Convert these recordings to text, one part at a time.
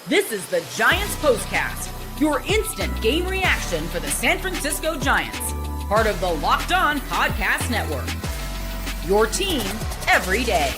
This is the Giants Postcast, your instant game reaction for the San Francisco Giants, part of the Locked On Podcast Network. Your team every day.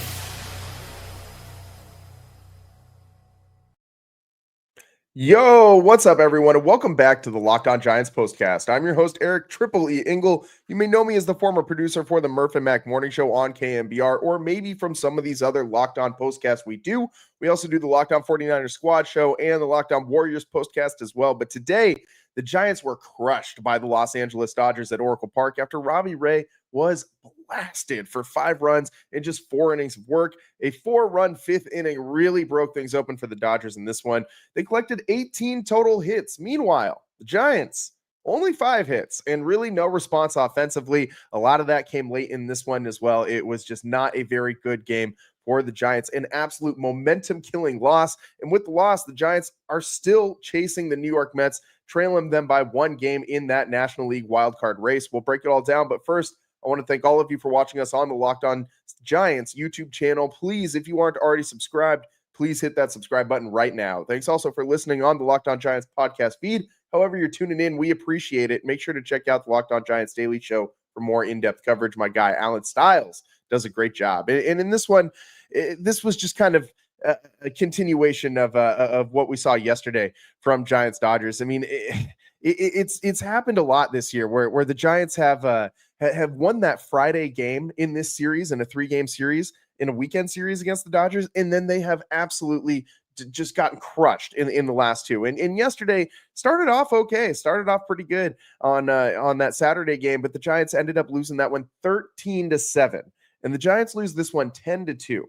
Yo, what's up, everyone, and welcome back to the Locked On Giants Postcast. I'm your host, Eric Triple E Engel. You may know me as the former producer for the Murph and Mac Morning Show on KMBR, or maybe from some of these other Locked On Postcasts we do. We also do the Locked On 49ers Squad Show and the Locked On Warriors Postcast as well. But today, the Giants were crushed by the Los Angeles Dodgers at Oracle Park after Robbie Ray was blasted for 5 runs in just 4 innings of work. A 4-run 5th inning really broke things open for the Dodgers in this one. They collected 18 total hits. Meanwhile, the Giants, only 5 hits and really no response offensively. A lot of that came late in this one as well. It was just not a very good game for the Giants, an absolute momentum-killing loss. And with the loss, the Giants are still chasing the New York Mets, trailing them by 1 game in that National League wildcard race. We'll break it all down, but first, I want to thank all of you for watching us on the Locked On Giants YouTube channel. Please, if you aren't already subscribed, please hit that subscribe button right now. Thanks also for listening on the Locked On Giants podcast feed. However you're tuning in, we appreciate it. Make sure to check out the Locked On Giants Daily Show for more in-depth coverage. My guy, Alan Stiles, does a great job. And in this one, this was just kind of a continuation of what we saw yesterday from Giants Dodgers. I mean, it's happened a lot this year where the Giants have won that Friday game in this series, in a 3-game series, in a weekend series against the Dodgers, and then they have absolutely just gotten crushed in the last 2. And yesterday started off okay, started off pretty good on that Saturday game, but the Giants ended up losing that one 13-7, and the Giants lose this one 10-2.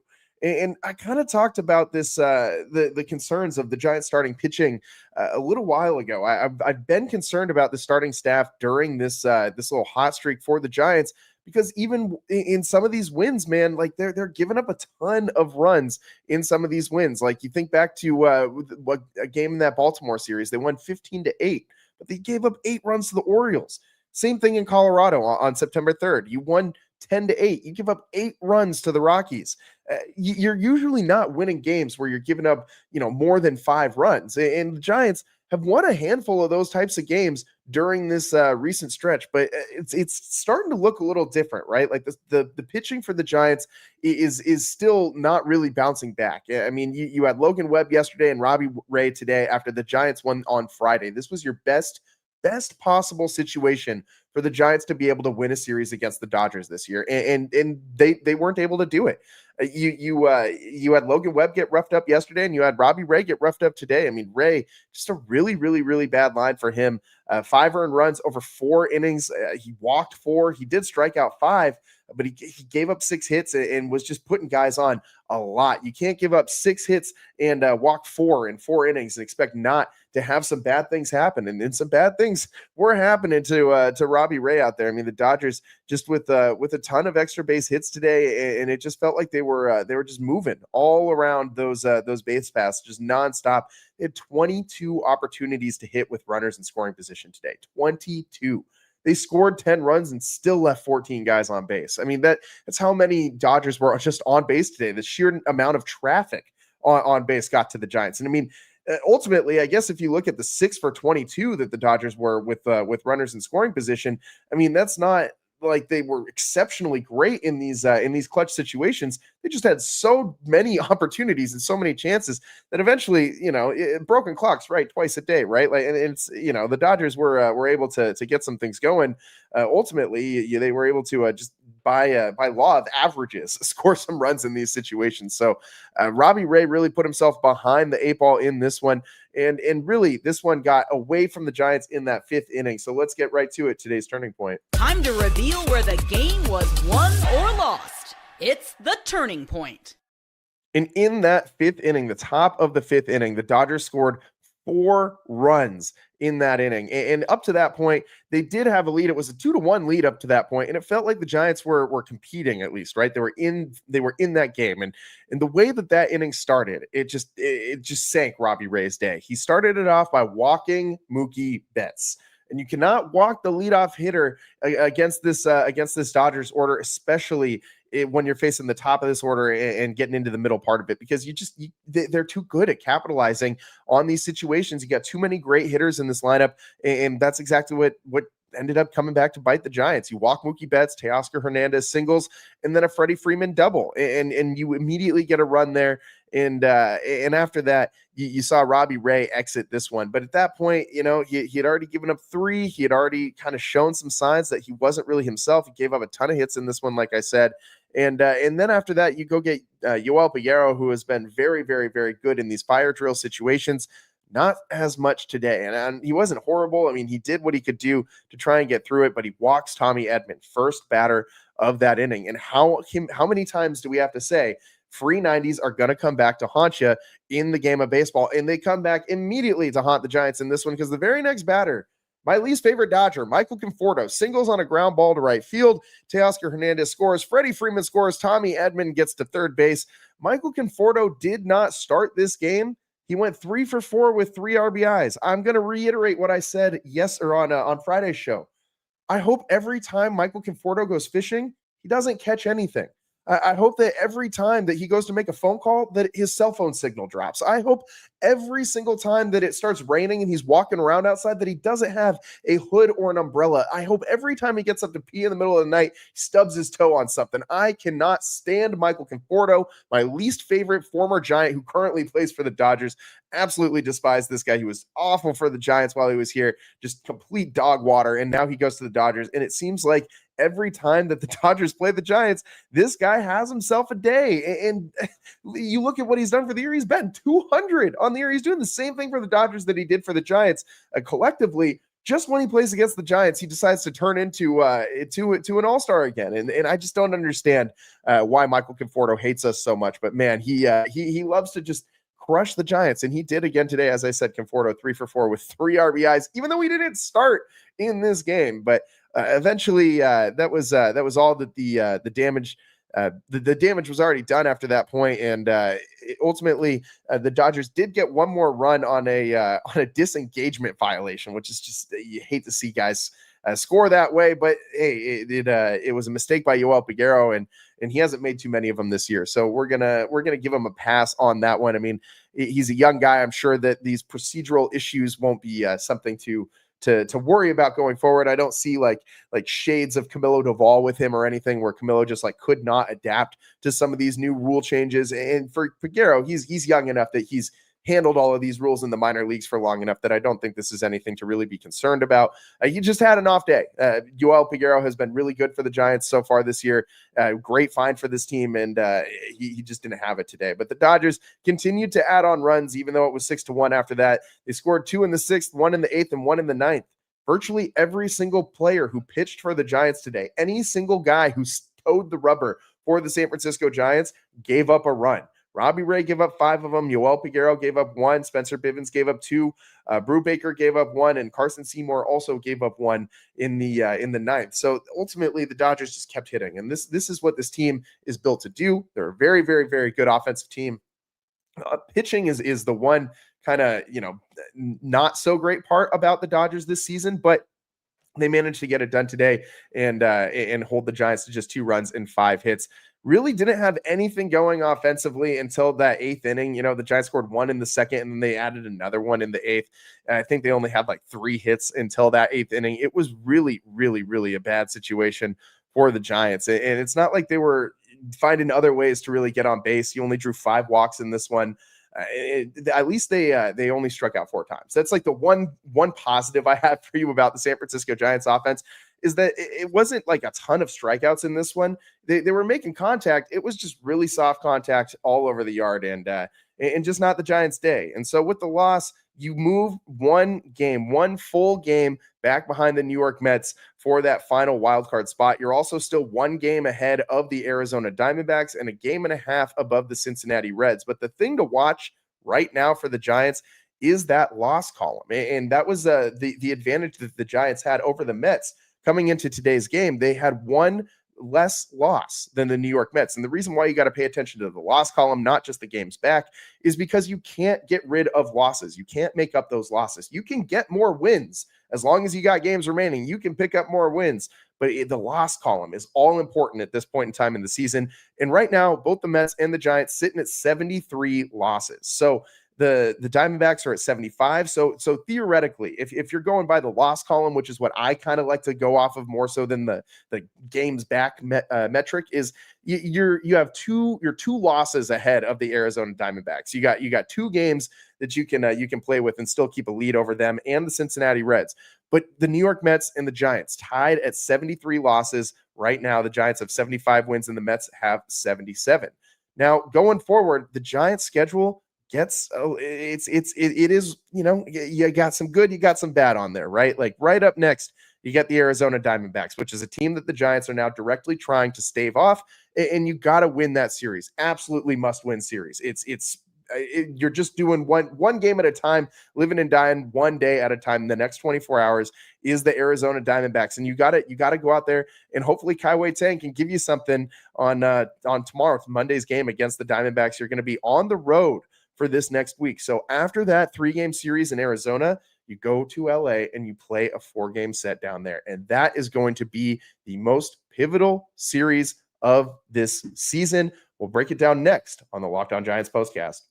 And I kind of talked about this, the concerns of the Giants starting pitching a little while ago. I've been concerned about the starting staff during this little hot streak for the Giants, because even in some of these wins, man, like they're giving up a ton of runs in some of these wins. Like you think back to a game in that Baltimore series, they won 15-8, but they gave up 8 runs to the Orioles. Same thing in Colorado on September 3rd. You won 10-8. You give up 8 runs to the Rockies. You're usually not winning games where you're giving up, more than 5 runs. And the Giants have won a handful of those types of games during this recent stretch, but it's starting to look a little different, right? Like the pitching for the Giants is still not really bouncing back. I mean, you had Logan Webb yesterday and Robbie Ray today after the Giants won on Friday. This was your best possible situation for the Giants to be able to win a series against the Dodgers this year, and they weren't able to do it. You had Logan Webb get roughed up yesterday, and you had Robbie Ray get roughed up today. I mean, Ray, just a really, really, really bad line for him. 5 earned runs over 4 innings. He walked 4. He did strike out 5, but he gave up 6 hits and was just putting guys on a lot. You can't give up 6 hits and walk 4 in 4 innings and expect not to have some bad things happen. And some bad things were happening to Robbie Ray out there. I mean, the Dodgers just with a ton of extra base hits today, and it just felt like they were just moving all around those base paths, just nonstop. They had 22 opportunities to hit with runners in scoring position today. 22. They scored 10 runs and still left 14 guys on base. I mean, that's how many Dodgers were just on base today. The sheer amount of traffic on base got to the Giants. And I mean, ultimately, I guess if you look at the 6 for 22 that the Dodgers were with runners in scoring position, I mean, that's not like they were exceptionally great in these clutch situations. They just had so many opportunities and so many chances that eventually, broken clocks, right, twice a day, right? Like, and it's the Dodgers were able to get some things going. Ultimately, they were able to just by law of averages score some runs in these situations. So Robbie Ray really put himself behind the 8 ball in this one, and really this one got away from the Giants in that 5th inning. So let's get right to it. Today's turning point. Time to reveal where the game was won or lost. It's the turning point. And in that 5th inning, the top of the 5th inning, the Dodgers scored 4 runs in that inning. And up to that point, they did have a lead. It was a 2-1 lead up to that point, and it felt like the Giants were competing, at least, right? They were in that game. And the way that inning started, it just sank Robbie Ray's day. He started it off by walking Mookie Betts. And you cannot walk the leadoff hitter against this Dodgers order, especially when you're facing the top of this order and getting into the middle part of it, because they're too good at capitalizing on these situations. You got too many great hitters in this lineup, and that's exactly what ended up coming back to bite the Giants. You walk Mookie Betts, Teoscar Hernandez singles, and then a Freddie Freeman double, and you immediately get a run there. And after that, you saw Robbie Ray exit this one. But at that point, he had already given up 3. He had already kind of shown some signs that he wasn't really himself. He gave up a ton of hits in this one, like I said. And then after that, you go get Yoel Peguero, who has been very, very, very good in these fire drill situations. Not as much today. And he wasn't horrible. I mean, he did what he could do to try and get through it, but he walks Tommy Edman, first batter of that inning. And how many times do we have to say free 90s are going to come back to haunt you in the game of baseball? And they come back immediately to haunt the Giants in this one, because the very next batter, my least favorite Dodger, Michael Conforto, singles on a ground ball to right field. Teoscar Hernandez scores. Freddie Freeman scores. Tommy Edman gets to third base. Michael Conforto did not start this game. He went 3 for 4 with 3 RBIs. I'm going to reiterate what I said on Friday's show. I hope every time Michael Conforto goes fishing, he doesn't catch anything. I hope that every time that he goes to make a phone call, that his cell phone signal drops. I hope every single time that it starts raining and he's walking around outside, that he doesn't have a hood or an umbrella. I hope every time he gets up to pee in the middle of the night, he stubs his toe on something. I cannot stand Michael Conforto, my least favorite former Giant who currently plays for the Dodgers. Absolutely despise this guy. He was awful for the Giants while he was here, just complete dog water. And now he goes to the Dodgers. And it seems like every time that the Dodgers play the Giants, this guy has himself a day. And you look at what he's done for the year. He's been 200 on the year. He's doing the same thing for the Dodgers that he did for the Giants collectively. Just when he plays against the Giants, he decides to turn into an all-star again. And I just don't understand why Michael Conforto hates us so much. But man, he loves to just crush the Giants. And he did again today. As I said, Conforto 3 for 4 with 3 RBIs, even though he didn't start in this game. But eventually, that was all that the damage. The damage was already done after that point, and ultimately, the Dodgers did get one more run on a disengagement violation, which is just, you hate to see guys score that way. But hey, it was a mistake by Yoel Peguero, and he hasn't made too many of them this year, so we're gonna give him a pass on that one. I mean, he's a young guy. I'm sure that these procedural issues won't be something to worry about going forward. I don't see like shades of Camilo Doval with him or anything, where Camilo just could not adapt to some of these new rule changes. And for Peguero, he's young enough that he's handled all of these rules in the minor leagues for long enough that I don't think this is anything to really be concerned about. He just had an off day. Yoel Peguero has been really good for the Giants so far this year. Great find for this team, and he just didn't have it today. But the Dodgers continued to add on runs, even though it was 6-1 after that. They scored 2 in the 6th, 1 in the 8th, and 1 in the 9th. Virtually every single player who pitched for the Giants today, any single guy who towed the rubber for the San Francisco Giants, gave up a run. Robbie Ray gave up 5 of them. Yoel Peguero gave up 1. Spencer Bivens gave up 2. Brew Baker gave up 1, and Carson Seymour also gave up 1 in the 9th. So ultimately, the Dodgers just kept hitting, and this is what this team is built to do. They're a very, very, very good offensive team. Pitching is the one kind of not so great part about the Dodgers this season, but they managed to get it done today and hold the Giants to just 2 runs and 5 hits. Really didn't have anything going offensively until that 8th inning. The Giants scored 1 in the 2nd, and then they added another 1 in the 8th. And I think they only had 3 hits until that 8th inning. It was really, really, really a bad situation for the Giants. And it's not like they were finding other ways to really get on base. You only drew 5 walks in this one. At least they only struck out 4 times. That's the one positive I have for you about the San Francisco Giants offense, is that it wasn't a ton of strikeouts in this one. They were making contact. It was just really soft contact all over the yard, and just not the Giants' day. And so with the loss, you move one full game back behind the New York Mets for that final wild card spot. You're also still 1 game ahead of the Arizona Diamondbacks and a game and a half above the Cincinnati Reds. But the thing to watch right now for the Giants is that loss column. And that was the advantage that the Giants had over the Mets. Coming into today's game, they had 1 less loss than the New York Mets. And the reason why you got to pay attention to the loss column, not just the games back, is because you can't get rid of losses. You can't make up those losses. You can get more wins as long as you got games remaining. You can pick up more wins, but the loss column is all important at this point in time in the season. And right now, both the Mets and the Giants sitting at 73 losses. So the Diamondbacks are at 75. So theoretically, if you're going by the loss column, which is what I kind of like to go off of more so than the games back metric, is you have your two losses ahead of the Arizona Diamondbacks. You got 2 games that you can play with and still keep a lead over them and the Cincinnati Reds. But the New York Mets and the Giants tied at 73 losses right now. The Giants have 75 wins and the Mets have 77. Now going forward, the Giants schedule gets it is, you got some good, you got some bad on there, right? Like right up next, you get the Arizona Diamondbacks, which is a team that the Giants are now directly trying to stave off, and you got to win that series. Absolutely must win series. You're just doing one game at a time, living and dying one day at a time. The next 24 hours is the Arizona Diamondbacks, and you got to go out there and hopefully Kai Tang can give you something on tomorrow, Monday's game against the Diamondbacks. You're going to be on the road for this next week. So after that 3-game series in Arizona, you go to LA and you play a 4-game set down there. And that is going to be the most pivotal series of this season. We'll break it down next on the Locked On Giants postcast.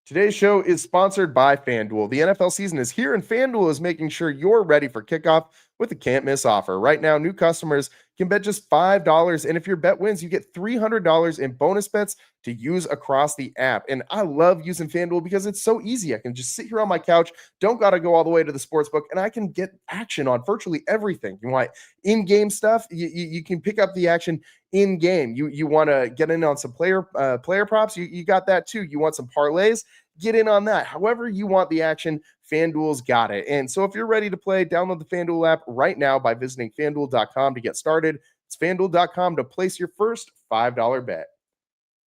Today's show is sponsored by FanDuel. The NFL season is here, and FanDuel is making sure you're ready for kickoff with a can't-miss offer. Right now, new customers can bet just $5, and if your bet wins, you get $300 in bonus bets to use across the app. And I love using FanDuel because it's so easy. I can just sit here on my couch, don't got to go all the way to the sportsbook, and I can get action on virtually everything. You want in-game stuff, you can pick up the action in-game. You want to get in on some player props, you got that too. You want some parlays, get in on that. However you want the action, FanDuel's got it. And so if you're ready to play, download the FanDuel app right now by visiting FanDuel.com to get started. It's FanDuel.com to place your first $5 bet.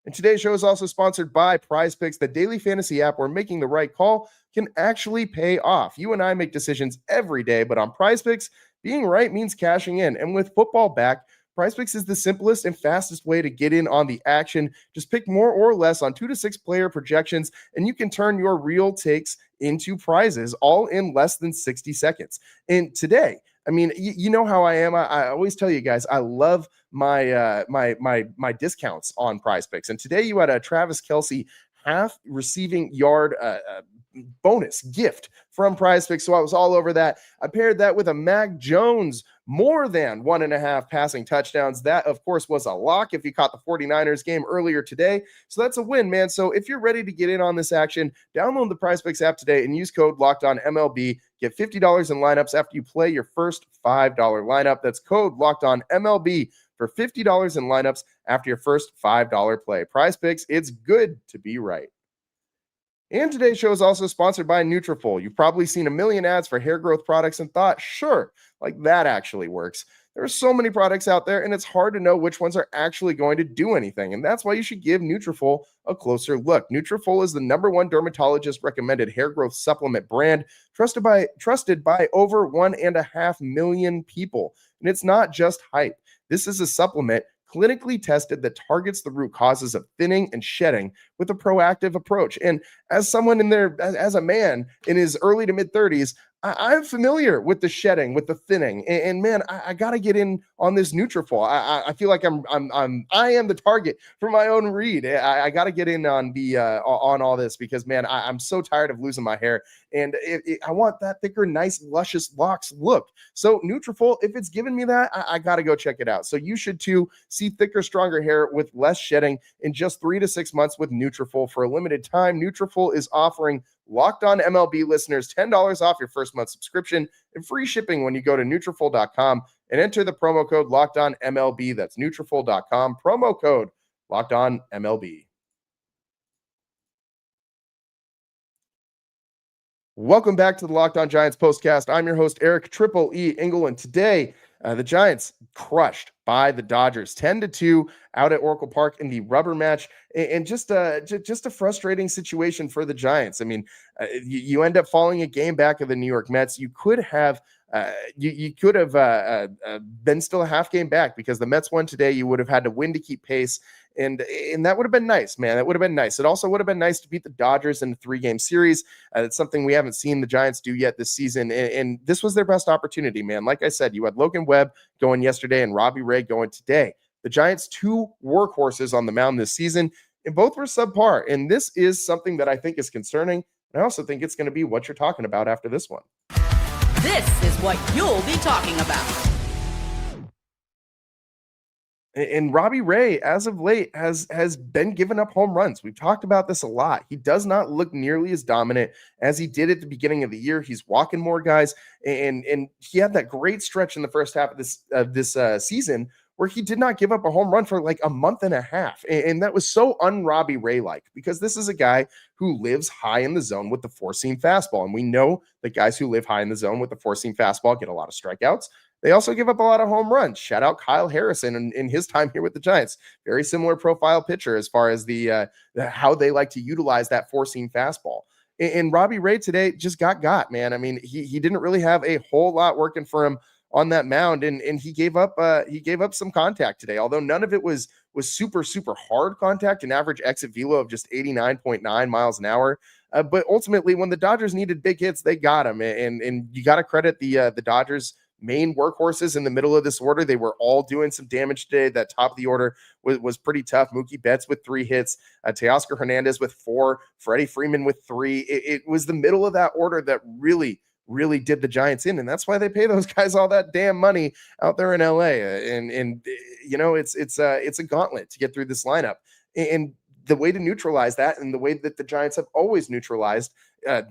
And today's show is also sponsored by PrizePicks, the daily fantasy app where making the right call can actually pay off. You and I make decisions every day, but on PrizePicks, being right means cashing in. And with football back, PrizePicks is the simplest and fastest way to get in on the action. Just pick more or less on 2 to 6 player projections, and you can turn your real takes into prizes all in less than 60 seconds. And today, I mean, you know how I am. I always tell you guys, I love my my discounts on PrizePicks. And today you had a Travis Kelce half receiving yard bonus gift from PrizePicks. So I was all over that. I paired that with a Mac Jones more than 1.5 passing touchdowns. That, of course, was a lock if you caught the 49ers game earlier today. So that's a win, man. So if you're ready to get in on this action, download the PrizePicks app today and use code LOCKEDONMLB. Get $50 in lineups after you play your first $5 lineup. That's code LOCKEDONMLB for $50 in lineups after your first $5 play. PrizePicks, it's good to be right. And today's show is also sponsored by Nutrafol. You've probably seen a million ads for hair growth products and thought, sure, like that actually works. There are so many products out there, and it's hard to know which ones are actually going to do anything. And that's why you should give Nutrafol a closer look. Nutrafol is the #1 dermatologist-recommended hair growth supplement brand, trusted by over 1.5 million people. And it's not just hype. This is a supplement clinically tested that targets the root causes of thinning and shedding with a proactive approach. And as someone as a man in his early to mid 30s, I'm familiar with the shedding, with the thinning, and man, I got to get in on this Nutrafol. I feel like I am the target for my own read. I got to get in on on all this because man, I'm so tired of losing my hair, and I want that thicker, nice, luscious locks look. So Nutrafol, if it's giving me that, I got to go check it out. So you should too. See thicker, stronger hair with less shedding in just 3 to 6 months with Nutrafol. For a limited time, Nutrafol is offering Locked On MLB listeners $10 off your first month subscription and free shipping when you go to Nutrafol.com and enter the promo code Locked On MLB. That's Nutrafol.com, promo code Locked On MLB. Welcome back to the Locked On Giants postcast. I'm your host, Eric Triple E. Engel, and today the Giants crushed by the Dodgers 10-2 out at Oracle Park in the rubber match, and just a frustrating situation for the Giants. I mean, you end up falling a game back of the New York Mets. You could have You could have been still a half game back because the Mets won today. You would have had to win to keep pace. And that would have been nice, man. That would have been nice. It also would have been nice to beat the Dodgers in a 3-game series. It's something we haven't seen the Giants do yet this season. And this was their best opportunity, man. Like I said, you had Logan Webb going yesterday and Robbie Ray going today. The Giants' 2 workhorses on the mound this season, and both were subpar. And this is something that I think is concerning. And I also think it's going to be what you're talking about after this one. This is what you'll be talking about. And Robbie Ray, as of late, has been giving up home runs. We've talked about this a lot. He does not look nearly as dominant as he did at the beginning of the year. He's walking more guys, and he had that great stretch in the first half of this season where he did not give up a home run for like a month and a half. And that was so un-Robbie Ray-like, because this is a guy who lives high in the zone with the 4-seam fastball. And we know that guys who live high in the zone with the 4-seam fastball get a lot of strikeouts. They also give up a lot of home runs. Shout out Kyle Harrison in his time here with the Giants. Very similar profile pitcher as far as the how they like to utilize that 4-seam fastball. And Robbie Ray today just got, man. I mean, he didn't really have a whole lot working for him on that mound, and he gave up some contact today. Although none of it was super hard contact, an average exit velo of just 89.9 miles an hour. But ultimately, when the Dodgers needed big hits, they got them, and you got to credit the Dodgers' main workhorses in the middle of this order. They were all doing some damage today. That top of the order was pretty tough. Mookie Betts with 3 hits, Teoscar Hernandez with 4, Freddie Freeman with 3. It was the middle of that order that really did the Giants in, and that's why they pay those guys all that damn money out there in LA. And you know, it's a gauntlet to get through this lineup. And the way to neutralize that, and the way that the Giants have always neutralized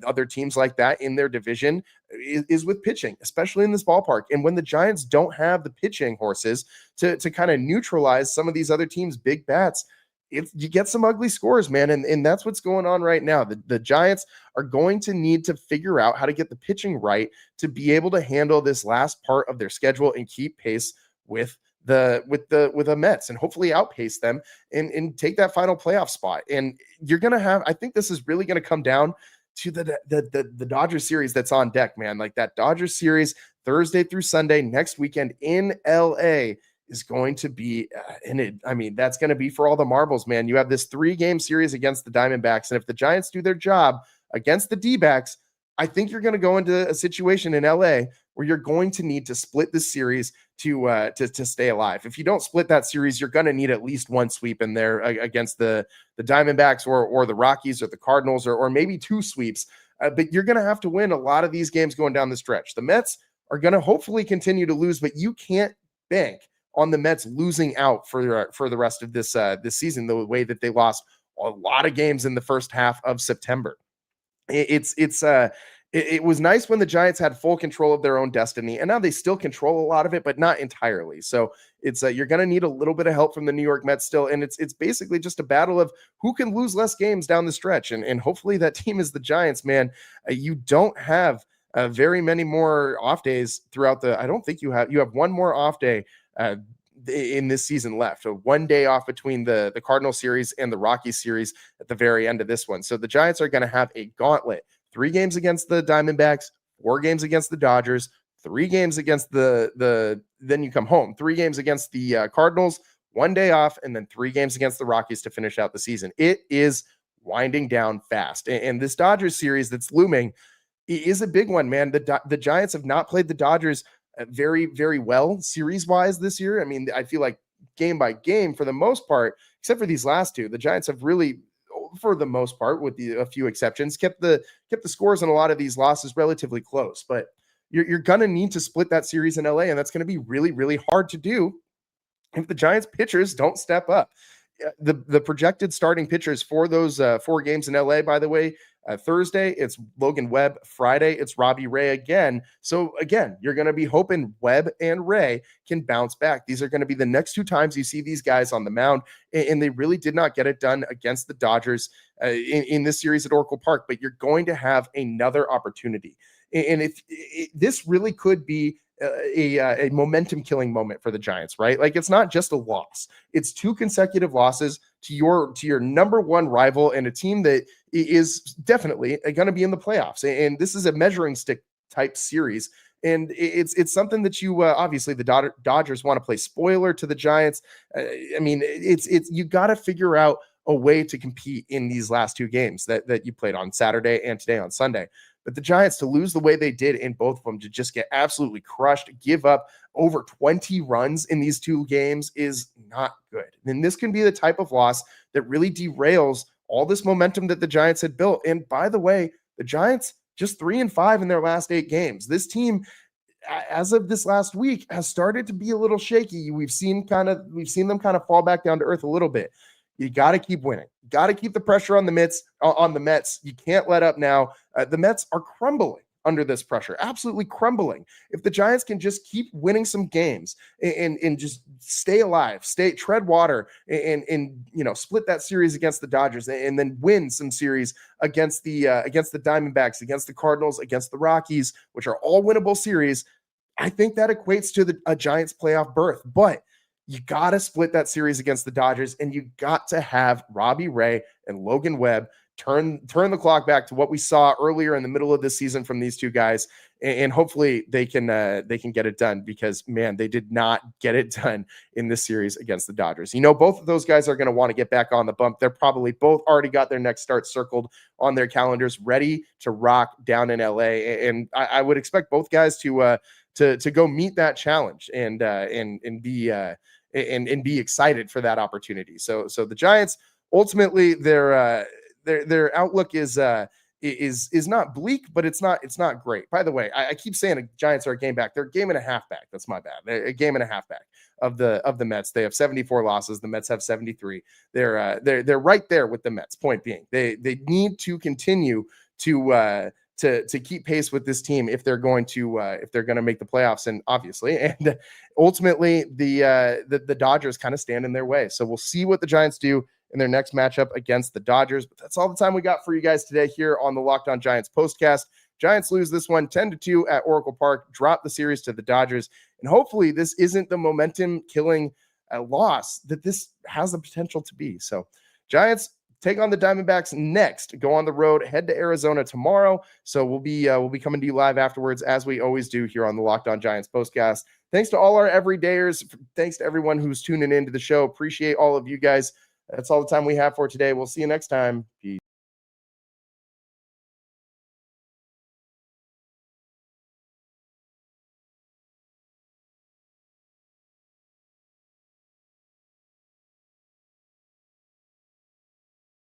other teams like that in their division, is with pitching, especially in this ballpark. And when the Giants don't have the pitching horses to kind of neutralize some of these other teams' big bats, you get some ugly scores, man. And that's what's going on right now. The Giants are going to need to figure out how to get the pitching right to be able to handle this last part of their schedule and keep pace with the Mets, and hopefully outpace them and take that final playoff spot. And you're going to have, I think this is really going to come down to the Dodgers series that's on deck, man. Like that Dodgers series Thursday through Sunday next weekend in LA is going to be, that's going to be for all the marbles, man. You have this 3-game series against the Diamondbacks, and if the Giants do their job against the D-backs, I think you're going to go into a situation in LA where you're going to need to split this series to stay alive. If you don't split that series, you're going to need at least one sweep in there against the Diamondbacks or the Rockies or the Cardinals, or maybe 2 sweeps. But you're going to have to win a lot of these games going down the stretch. The Mets are going to hopefully continue to lose, but you can't bank on the Mets losing out for the rest of this season the way that they lost a lot of games in the first half of September. It was nice when the Giants had full control of their own destiny, and now they still control a lot of it, but not entirely. So it's you're going to need a little bit of help from the New York Mets still, and it's basically just a battle of who can lose less games down the stretch, and hopefully that team is the Giants, man. You don't have very many more off days throughout I don't think you have one more off day in this season left. So 1 day off between the Cardinal series and the Rockies series at the very end of this one. So the Giants are going to have a gauntlet. 3 games against the Diamondbacks, 4 games against the Dodgers, 3 games against then you come home, 3 games against the Cardinals, 1 day off, and then 3 games against the Rockies to finish out the season. It is winding down fast. And this Dodgers series that's looming is a big one, man. The Giants have not played the Dodgers very, very well series-wise this year. I mean, I feel like game by game, for the most part, except for these last 2, the Giants have really, for the most part, with a few exceptions, kept the scores in a lot of these losses relatively close. But you're going to need to split that series in LA, and that's going to be really, really hard to do if the Giants pitchers don't step up. The projected starting pitchers for those 4 games in LA, by the way, Thursday, it's Logan Webb. Friday, it's Robbie Ray again. So again, you're going to be hoping Webb and Ray can bounce back. These are going to be the next 2 times you see these guys on the mound, and they really did not get it done against the Dodgers in this series at Oracle Park, but you're going to have another opportunity. And if this really could be a momentum killing moment for the Giants, right? Like, it's not just a loss. It's 2 consecutive losses to your number 1 rival and a team that is definitely going to be in the playoffs. And this is a measuring stick type series. And it's something that you obviously the Dodgers want to play spoiler to the Giants. I mean, it's you got to figure out a way to compete in these last two games that you played on Saturday and today on Sunday. But the Giants, to lose the way they did in both of them, to just get absolutely crushed, give up over 20 runs in these two games is not good. And this can be the type of loss that really derails all this momentum that the Giants had built. And by the way, the Giants just 3-5 in their last 8 games. This team, as of this last week, has started to be a little shaky. We've seen them kind of fall back down to earth a little bit. You got to keep winning. Got to keep the pressure on the Mets. You can't let up now. The Mets are crumbling under this pressure, absolutely crumbling. If the Giants can just keep winning some games and just stay alive, tread water, and split that series against the Dodgers, and then win some series against the Diamondbacks, against the Cardinals, against the Rockies, which are all winnable series, I think that equates to a Giants playoff berth. But you got to split that series against the Dodgers, and you got to have Robbie Ray and Logan Webb turn the clock back to what we saw earlier in the middle of this season from these two guys, and hopefully they can get it done, because man, they did not get it done in this series against the Dodgers. Both of those guys are going to want to get back on the bump. They're probably both already got their next start circled on their calendars, ready to rock down in LA, and I would expect both guys to go meet that challenge and be excited for that opportunity. So the Giants, ultimately, their outlook is not bleak, but it's not great. By the way, I keep saying the Giants are a game back. They're a game and a half back. That's my bad. They're a game and a half back of the Mets. They have 74 losses. The Mets have 73. They're right there with the Mets. Point being, they need to continue to keep pace with this team if they're going to make the playoffs, and ultimately the Dodgers kind of stand in their way. So we'll see what the Giants do in their next matchup against the Dodgers. But that's all the time we got for you guys today here on the Locked On Giants postcast. Giants lose this one 10-2 at Oracle Park, drop the series to the Dodgers, and hopefully this isn't the momentum killing loss that this has the potential to be. So Giants take on the Diamondbacks next, go on the road, head to Arizona tomorrow. So we'll be coming to you live afterwards, as we always do here on the Locked On Giants postcast. Thanks to all our everydayers. Thanks to everyone who's tuning into the show. Appreciate all of you guys. That's all the time we have for today. We'll see you next time. Peace.